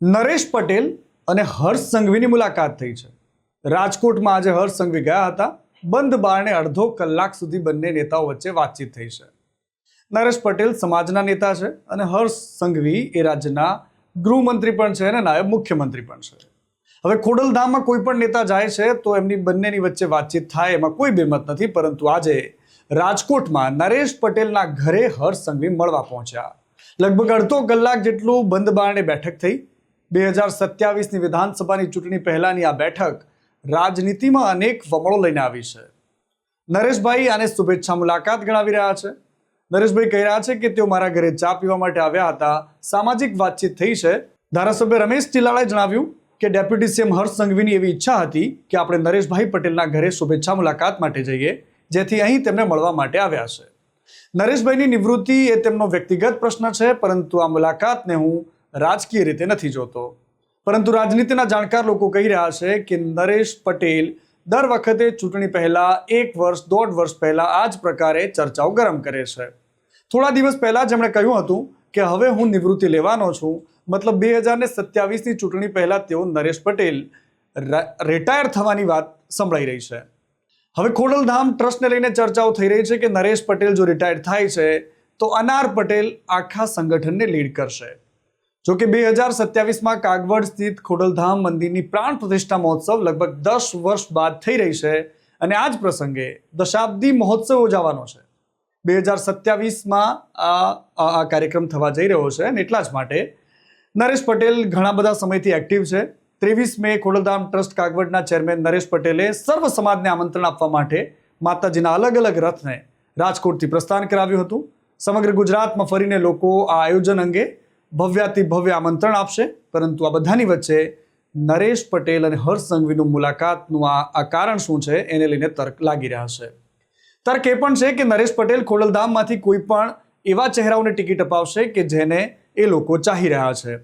નરેશ પટેલ અને હર્ષ સંઘવીની મુલાકાત થઈ છે. રાજકોટમાં આજે હર્ષ સંઘવી ગયા હતા. બંધ બારણે અડધો કલાક સુધી બંને નેતાઓ વચ્ચે વાતચીત થઈ છે. નરેશ પટેલ સમાજના નેતા છે અને હર્ષ સંઘવી એ રાજ્યના ગૃહમંત્રી પણ છે અને નાયબ મુખ્યમંત્રી પણ છે. હવે ખોડલધામમાં કોઈ પણ નેતા જાય છે તો એમની બંનેની વચ્ચે વાતચીત થાય એમાં કોઈ બેમત નથી, પરંતુ આજે રાજકોટમાં નરેશ પટેલના ઘરે હર્ષ સંઘવી મળવા પહોંચ્યા. લગભગ અડધો કલાક જેટલું બંધ બારણે બેઠક થઈ. 2027ની વિધાનસભાની ચૂંટણી પહેલાની આ બેઠક રાજનીતિમાં અનેક વમળો લઈને આવી છે. નરેશભાઈ આને શુભેચ્છા મુલાકાત ગણાવી રહ્યા છે. નરેશભાઈ કહી રહ્યા છે કે તેઓ મારા ઘરે ચા પીવા માટે આવ્યા હતા, સામાજિક વાતચીત થઈ છે. ધારાસભ્ય રમેશ ચિલાળાએ જણાવ્યું કે ડેપ્યુટી સીએમ હર્ષ સંઘવીની એવી ઈચ્છા હતી કે આપણે નરેશભાઈ પટેલના ઘરે શુભેચ્છા મુલાકાત માટે જઈએ, જેથી અહીં તેમને મળવા માટે આવ્યા છે. નરેશભાઈની નિવૃત્તિ એ તેમનો વ્યક્તિગત પ્રશ્ન છે, પરંતુ આ મુલાકાતને હું રાજકીય રીતે નથી જોતો. પરંતુ રાજનીતિના જાણકાર લોકો કહી રહ્યા છે કે નરેશ પટેલ દર વખતે ચૂંટણી પહેલા 1 વર્ષ 1.5 વર્ષ પહેલા આ જ પ્રકારે ચર્ચાઓ ગરમ કરે છે. થોડા દિવસ પહેલા જેમણે કહ્યું હતું કે હવે હું નિવૃત્તિ લેવાનો છું, મતલબ 2027ની ચૂંટણી પહેલા તેઓ નરેશ પટેલ રિટાયર થવાની વાત સંભળાઈ રહી છે. હવે ખોડલધામ ટ્રસ્ટને લઈને ચર્ચાઓ થઈ રહી છે કે નરેશ પટેલ જો રિટાયર થાય છે તો અનાર પટેલ આખા સંગઠનને લીડ કરશે. જોકે 2027માં કાગવડ સ્થિત ખોડલધામ મંદિરની પ્રાણ પ્રતિષ્ઠા મહોત્સવ લગભગ 10 વર્ષ બાદ થઈ રહી છે અને આ જ પ્રસંગે દશાબ્દી મહોત્સવ યોજાવાનો છે. 2027માં આ કાર્યક્રમ થવા જઈ રહ્યો છે અને એટલા જ માટે નરેશ પટેલ ઘણા બધા સમયથી એક્ટિવ છે. 23 મે ખોડલધામ ટ્રસ્ટ કાગવડના ચેરમેન નરેશ પટેલે સર્વ સમાજને આમંત્રણ આપવા માટે માતાજીના અલગ અલગ રથને રાજકોટથી પ્રસ્થાન કરાવ્યું હતું. સમગ્ર ગુજરાતમાં ફરીને લોકો આ આયોજન અંગે ભવ્યાતિ ભવ્ય આમંત્રણ આપશે, પરંતુ આ બધાની વચ્ચે નરેશ પટેલ અને હર્ષ સંઘવીનું મુલાકાતનું આ કારણ શું છે એને લઈને તર્ક લાગી રહ્યા છે. તર્ક એ પણ છે કે નરેશ પટેલ ખોડલધામમાંથી કોઈ પણ એવા ચહેરાઓને ટિકિટ અપાવશે કે જેને એ લોકો ચાહી રહ્યા છે.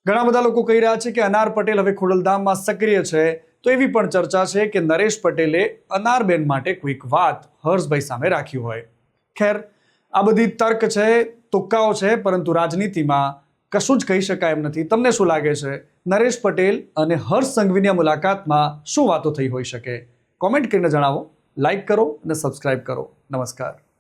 ઘણા બધા લોકો કહી રહ્યા છે કે અનાર પટેલ હવે ખોડલધામમાં સક્રિય છે, તો એવી પણ ચર્ચા છે કે નરેશ પટેલે અનારબેન માટે કોઈક વાત હર્ષભાઈ સામે રાખી હોય. ખેર, આ બધી તર્ક છે, તુક્કાઓ છે, પરંતુ રાજનીતિમાં કશું જ કહી શકાય એમ નથી. તમને શું લાગે છે, નરેશ પટેલ અને હર્ષ સંઘવીની આ મુલાકાતમાં શું વાતો થઈ હોઈ શકે? કોમેન્ટ કરીને જણાવો, લાઈક કરો અને સબસ્ક્રાઇબ કરો. નમસ્કાર.